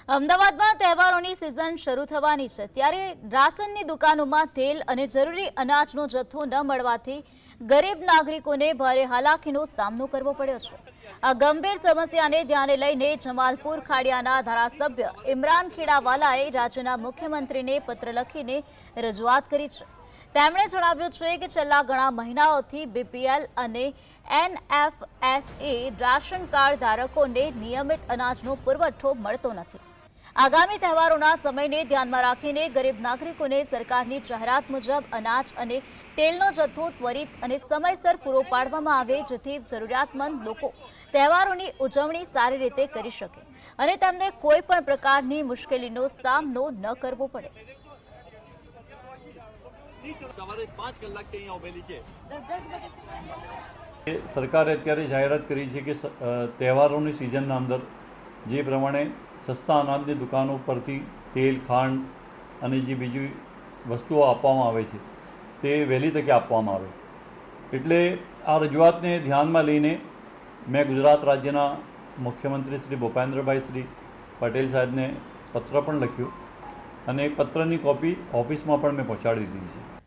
અમદાવાદમાં તહેવારોની સિઝન શરૂ થવાની છે ત્યારે રાશનની દુકાનોમાં તેલ અને જરૂરી અનાજનો જથ્થો ન મળવાથી ગરીબ નાગરિકોને ભારે હાલાકીનો સામનો કરવો પડ્યો છે। આ ગંભીર સમસ્યાને ધ્યાને લઈને જમાલપુર ખાડિયાના ધારાસભ્ય ઇમરાન ખેડાવાલાએ રાજ્યના મુખ્યમંત્રીને પત્ર લખીને રજૂઆત કરી છે। તેમણે જણાવ્યું છે કે છેલ્લા ઘણા મહિનાઓથી બીપીએલ અને એનએફએસએ રાશન કાર્ડ ધારકોને નિયમિત અનાજનો પુરવઠો મળતો નથી। આગામી તહેવારોના સમયને ધ્યાનમાં રાખીને ગરીબ નાગરિકોને સરકારની જાહેરાત મુજબ અનાજ અને તેલનો જથ્થો ત્વરિત અને સમયસર પૂરો પાડવામાં આવે, જેથી જરૂરિયાતમંદ લોકો તહેવારોની ઉજવણી સારી રીતે કરી શકે અને તેમને કોઈ પણ પ્રકારની મુશ્કેલીનો સામનો ન કરવો પડે। સવારે 5 કલાકથી અહીંયા ઉભેલી છે। સરકારે અત્યારે જાહેરાત કરી છે કે તહેવારોની સિઝનના અંદર જે પ્રમાણે સસ્તા અનાજની દુકાનો પરથી તેલ, ખાંડ અને જે બીજી વસ્તુઓ આપવામાં આવે છે તે વહેલી તકે આપવામાં આવે। એટલે આ રજૂઆતને ધ્યાનમાં લઈને મેં ગુજરાત રાજ્યના મુખ્યમંત્રી શ્રી ભૂપેન્દ્રભાઈ શ્રી પટેલ સાહેબને પત્ર પણ લખ્યો અને પત્રની કોપી ઓફિસમાં પણ મેં પહોંચાડી દીધી છે।